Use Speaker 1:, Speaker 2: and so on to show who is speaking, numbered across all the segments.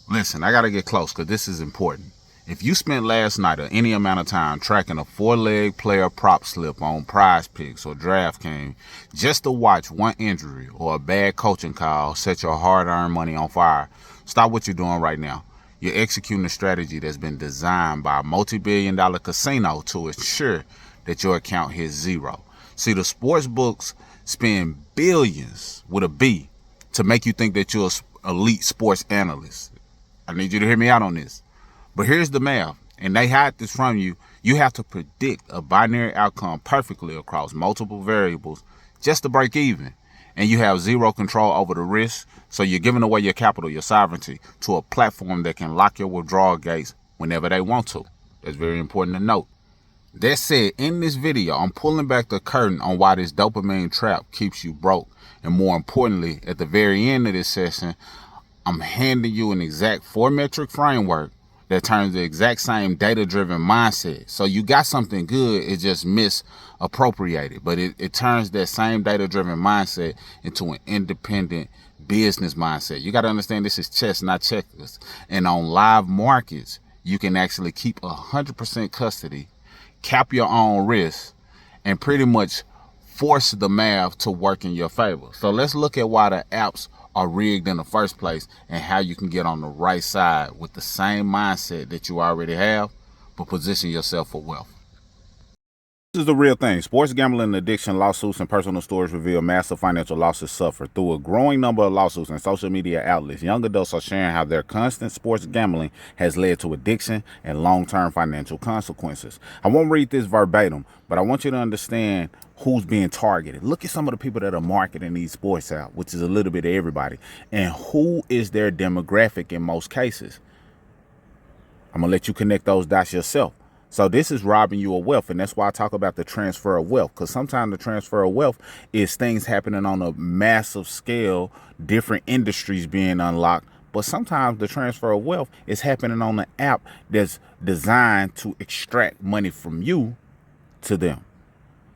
Speaker 1: Listen, I got to get close because this is important. If you spent last night or any amount of time tracking a four-leg player prop slip on PrizePicks or DraftKings just to watch one injury or a bad coaching call set your hard-earned money on fire, stop what you're doing right now. You're executing a strategy that's been designed by a multi-billion-dollar casino to ensure that your account hits zero. See, the sports books spend billions with a B to make you think that you're an elite sports analyst. I need you to hear me out on this. But here's the math, and they hide this from you. You have to predict a binary outcome perfectly across multiple variables just to break even. And you have zero control over the risk, so you're giving away your capital, your sovereignty, to a platform that can lock your withdrawal gates whenever they want to. That's very important to note. That said, in this video, I'm pulling back the curtain on why this dopamine trap keeps you broke. And more importantly, at the very end of this session, I'm handing you an exact 4-metric framework that turns the exact same data-driven mindset. So you got something good, it just misappropriated. But it turns that same data-driven mindset into an independent business mindset. You got to understand this is chess, not checkers. And on live markets, you can actually keep 100% custody, cap your own risk, and pretty much force the math to work in your favor. So let's look at why the apps are rigged in the first place and how you can get on the right side with the same mindset that you already have, but position yourself for wealth. This is the real thing. Sports gambling addiction lawsuits and personal stories reveal massive financial losses suffered. Through a growing number of lawsuits and social media outlets, young adults are sharing how their constant sports gambling has led to addiction and long-term financial consequences. I won't read this verbatim, but I want you to understand who's being targeted. Look at some of the people that are marketing these sports out, which is a little bit of everybody, and who is their demographic in most cases. I'm going to let you connect those dots yourself. So this is robbing you of wealth, and that's why I talk about the transfer of wealth, because sometimes the transfer of wealth is things happening on a massive scale, different industries being unlocked, but sometimes the transfer of wealth is happening on an app that's designed to extract money from you to them.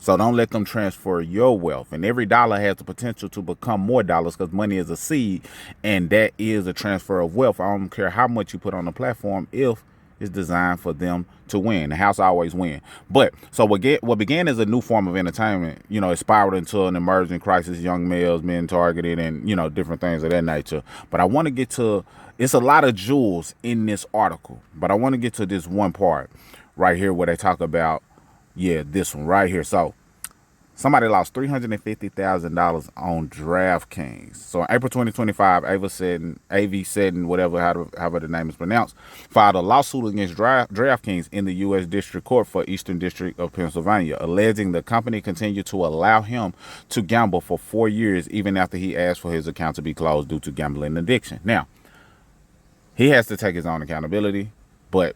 Speaker 1: So don't let them transfer your wealth. And every dollar has the potential to become more dollars because money is a seed, and that is a transfer of wealth. I don't care how much you put on the platform if it's designed for them to win. The house always win. But so what began as a new form of entertainment, it spiraled into an emerging crisis, young males being targeted and, different things of that nature. But I want to get to, it's a lot of jewels in this article, but I want to get to this one part right here where they talk about, this one right here. So somebody lost $350,000 on DraftKings. So in April 2025, AV Seddon, however the name is pronounced, filed a lawsuit against DraftKings in the U.S. District Court for Eastern District of Pennsylvania, alleging the company continued to allow him to gamble for 4 years, even after he asked for his account to be closed due to gambling addiction. Now, he has to take his own accountability. But,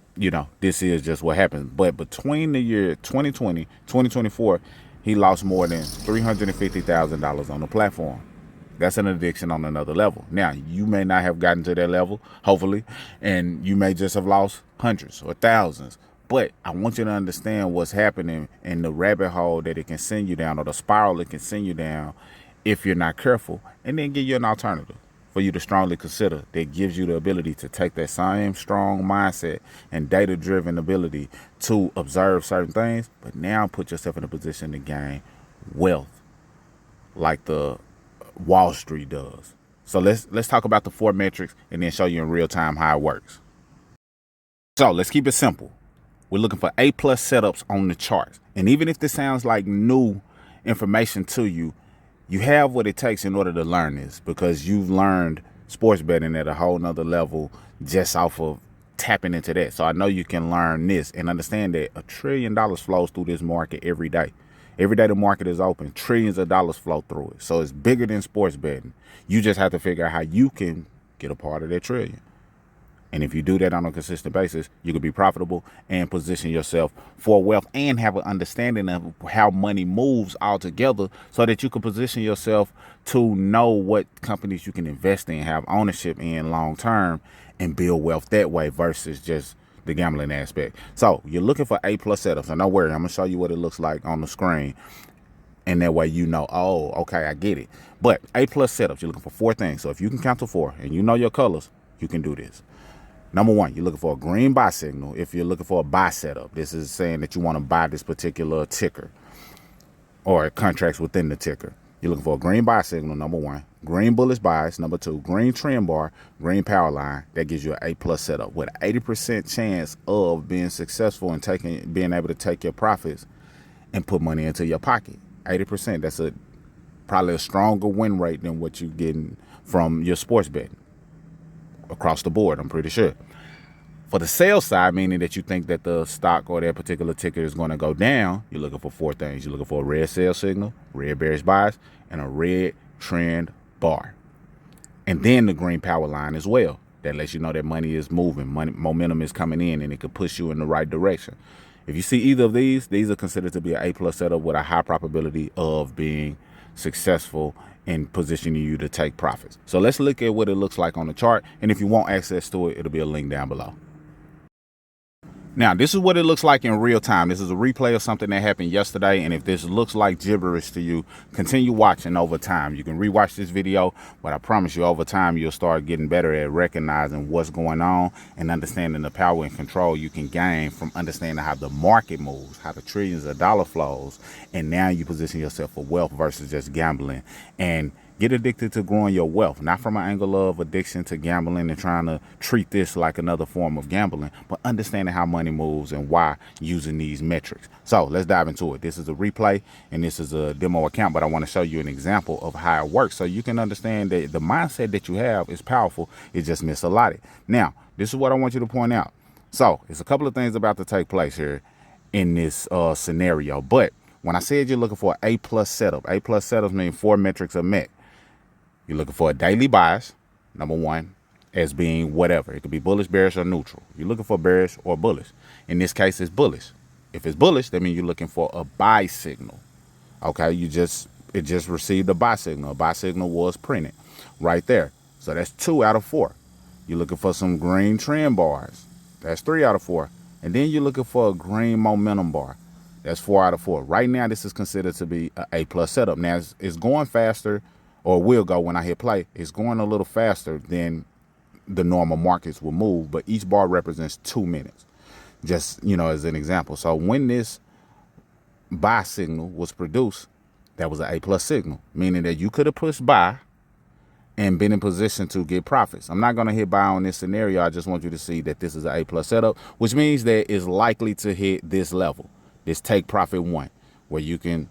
Speaker 1: this is just what happens. But between the year 2020, 2024, he lost more than $350,000 on the platform. That's an addiction on another level. Now, you may not have gotten to that level, hopefully, and you may just have lost hundreds or thousands. But I want you to understand what's happening in the rabbit hole that it can send you down, or the spiral it can send you down if you're not careful, and then give you an alternative for you to strongly consider that gives you the ability to take that same strong mindset and data-driven ability to observe certain things, but now put yourself in a position to gain wealth like the Wall Street does. So let's talk about the 4 metrics and then show you in real time how it works. So let's keep it simple. We're looking for A+ setups on the charts. And even if this sounds like new information to you, you have what it takes in order to learn this, because you've learned sports betting at a whole nother level just off of tapping into that. So I know you can learn this and understand that $1 trillion flows through this market every day. Every day the market is open, trillions of dollars flow through it. So it's bigger than sports betting. You just have to figure out how you can get a part of that trillion. And if you do that on a consistent basis, you can be profitable and position yourself for wealth and have an understanding of how money moves altogether, so that you can position yourself to know what companies you can invest in, have ownership in long term, and build wealth that way versus just the gambling aspect. So you're looking for A+ setups. And don't worry, I'm going to show you what it looks like on the screen. And that way oh, okay, I get it. But A+ setups, you're looking for 4 things. So if you can count to 4 and you know your colors, you can do this. Number one, you're looking for a green buy signal. If you're looking for a buy setup, this is saying that you want to buy this particular ticker or contracts within the ticker. You're looking for a green buy signal, number one. Green bullish bias, number two. Green trend bar, green power line. That gives you an A+ setup with an 80% chance of being successful and being able to take your profits and put money into your pocket. 80%. That's probably a stronger win rate than what you're getting from your sports betting across the board, I'm pretty sure. For the sales side, meaning that you think that the stock or that particular ticker is going to go down, you're looking for four things. You're looking for a red sell signal, red bearish bias, and a red trend bar. And then the green power line as well. That lets you know that money is moving, momentum is coming in, and it could push you in the right direction. If you see either of these are considered to be an A+ setup with a high probability of being successful in positioning you to take profits. So let's look at what it looks like on the chart. And if you want access to it, it'll be a link down below. Now, this is what it looks like in real time. This is a replay of something that happened yesterday. And if this looks like gibberish to you, continue watching over time. You can rewatch this video, but I promise you over time, you'll start getting better at recognizing what's going on and understanding the power and control you can gain from understanding how the market moves, how the trillions of dollar flows. And now you position yourself for wealth versus just gambling. And get addicted to growing your wealth, not from an angle of addiction to gambling and trying to treat this like another form of gambling, but understanding how money moves and why using these metrics. So let's dive into it. This is a replay and this is a demo account, but I want to show you an example of how it works so you can understand that the mindset that you have is powerful. It's just misallotted. Now, this is what I want you to point out. So it's a couple of things about to take place here in this scenario. But when I said you're looking for an A+ setup, A+ setups mean four metrics are met. You're looking for a daily bias, number one, as being whatever. It could be bullish, bearish, or neutral. You're looking for bearish or bullish. In this case, it's bullish. If it's bullish, that means you're looking for a buy signal. Okay, it just received a buy signal. A buy signal was printed right there. So that's 2 out of 4. You're looking for some green trend bars. That's 3 out of 4. And then you're looking for a green momentum bar. That's 4 out of 4. Right now, this is considered to be an A+ setup. Now, it's going faster, or will go when I hit play. It's going a little faster than the normal markets will move, but each bar represents 2 minutes, just, as an example. So when this buy signal was produced, that was an A+ signal, meaning that you could have pushed buy and been in position to get profits. I'm not going to hit buy on this scenario. I just want you to see that this is an A+ setup, which means that it's likely to hit this level, this take profit 1, where you can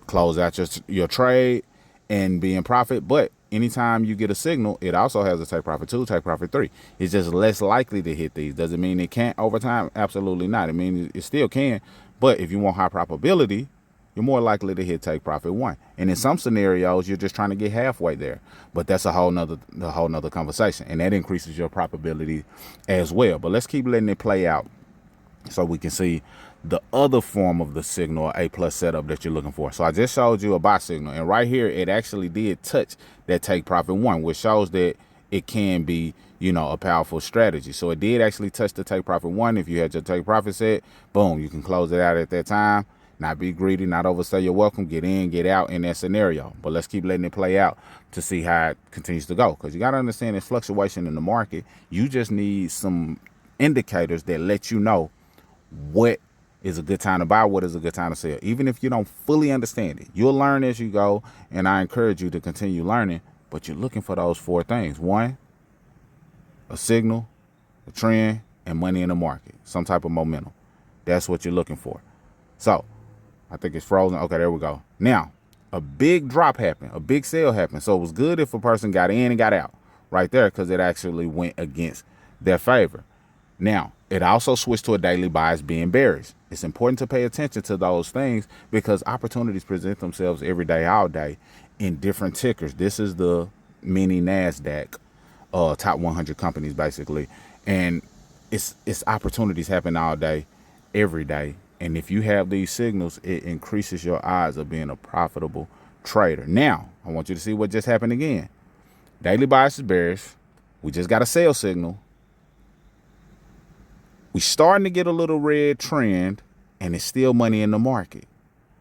Speaker 1: close out your trade and be in profit. But anytime you get a signal, it also has a take profit 2, take profit 3. It's just less likely to hit these. Does it mean it can't over time? Absolutely not. It means it still can. But if you want high probability, you're more likely to hit take profit 1. And in some scenarios, you're just trying to get halfway there. But that's a whole nother conversation. And that increases your probability as well. But let's keep letting it play out so we can see the other form of the signal, A+ setup that you're looking for. So I just showed you a buy signal, and right here it actually did touch that take profit 1, which shows that it can be, a powerful strategy. So it did actually touch the take profit 1. If you had your take profit set, boom, you can close it out at that time. Not be greedy, not overstay your welcome, get in, get out in that scenario. But let's keep letting it play out to see how it continues to go, because you got to understand there's fluctuation in the market. You just need some indicators that let you know what is a good time to buy, what is a good time to sell. Even if you don't fully understand it, you'll learn as you go, and I encourage you to continue learning, but you're looking for those 4 things. 1, a signal, a trend, and money in the market, some type of momentum. That's what you're looking for. So I think it's frozen. Okay, there we go. Now, a big drop happened, a big sale happened. So it was good if a person got in and got out right there, because it actually went against their favor. Now, it also switched to a daily bias being bearish. It's important to pay attention to those things because opportunities present themselves every day, all day in different tickers. This is the mini NASDAQ, top 100 companies, basically. And it's opportunities happen all day, every day. And if you have these signals, it increases your odds of being a profitable trader. Now, I want you to see what just happened again. Daily bias is bearish. We just got a sell signal. We starting to get a little red trend, and it's still money in the market.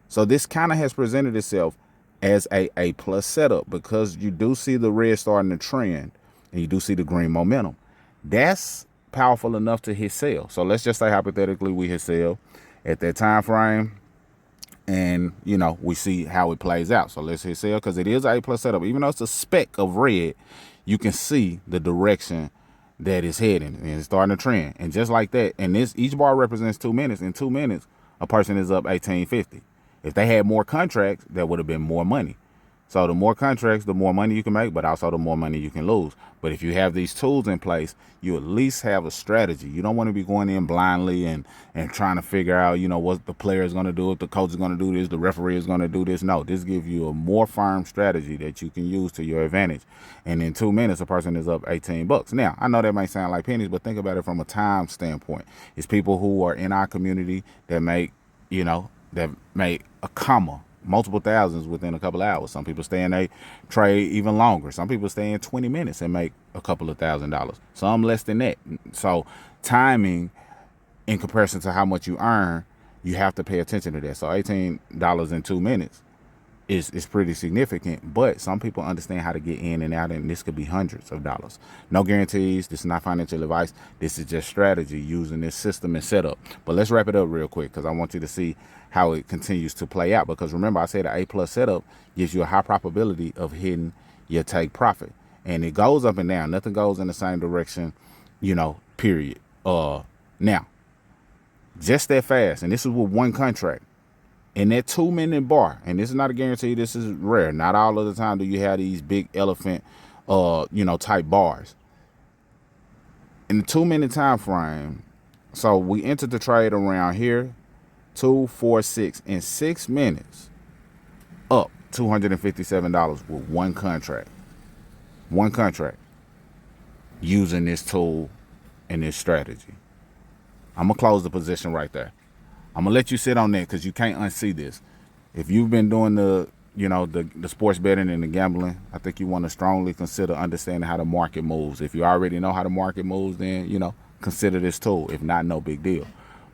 Speaker 1: So this kind of has presented itself as a plus setup, because you do see the red starting to trend and you do see the green momentum. That's powerful enough to hit sell. So let's just say hypothetically we hit sell at that time frame, and you know, we see how it plays out. So let's hit sell because it is an A+ setup. Even though it's a speck of red, you can see the direction that it's heading, and it's starting to trend. And just like that, and this, each bar represents 2 minutes. In 2 minutes, a person is up 1850. If they had more contracts, that would have been more money. So the more contracts, the more money you can make, but also the more money you can lose. But if you have these tools in place, you at least have a strategy. You don't want to be going in blindly and trying to figure out, you know, what the player is going to do, if the coach is going to do this, the referee is going to do this. No, this gives you a more firm strategy that you can use to your advantage. And in 2 minutes, a person is up 18 bucks. Now, I know that may sound like pennies, but think about it from a time standpoint. It's people who are in our community that make, you know, that make a comma, multiple thousands within a couple of hours. Some people stay in a trade even longer. Some people stay in 20 minutes and make a couple of $1,000s. Some less than that. So timing in comparison to how much you earn, you have to pay attention to that. So $18 in 2 minutes is pretty significant, but some people understand how to get in and out, and this could be hundreds of dollars. No guarantees. This is not financial advice. This is just strategy using this system and setup. But let's wrap it up real quick because I want you to see how it continues to play out. Because remember, I said an A+ setup gives you a high probability of hitting your take profit, and it goes up and down. Nothing goes in the same direction, you know, period. Now, just that fast, and this is with one contract. In that 2 minute bar, and this is not a guarantee, this is rare. Not all of the time do you have these big elephant, you know, type bars. In the 2 minute time frame, so we entered the trade around here, 2, 4, 6. In 6 minutes, up $257 with one contract. One contract. Using this tool and this strategy. I'm gonna close the position right there. I'm gonna let you sit on that because you can't unsee this. If you've been doing the, you know, the sports betting and the gambling, I think you want to strongly consider understanding how the market moves. If you already know how the market moves, then, you know, consider this tool. If not, no big deal.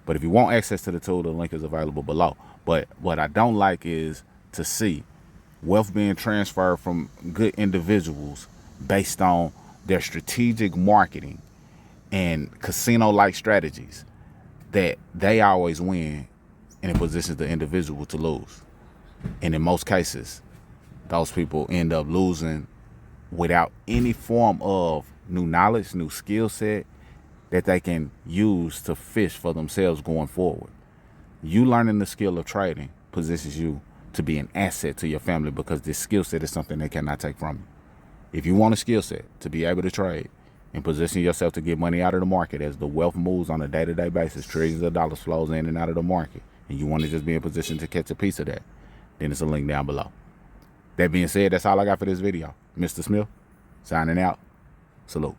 Speaker 1: But if you want access to the tool, the link is available below. But what I don't like is to see wealth being transferred from good individuals based on their strategic marketing and casino-like strategies that they always win, and it positions the individual to lose. And in most cases, those people end up losing without any form of new knowledge, new skill set that they can use to fish for themselves going forward. You learning the skill of trading positions you to be an asset to your family because this skill set is something they cannot take from you. If you want a skill set to be able to trade and position yourself to get money out of the market as the wealth moves on a day-to-day basis, trillions of dollars flows in and out of the market, and you want to just be in position to catch a piece of that, then it's a link down below. That being said, that's all I got for this video. Mr. Smith, signing out. Salute.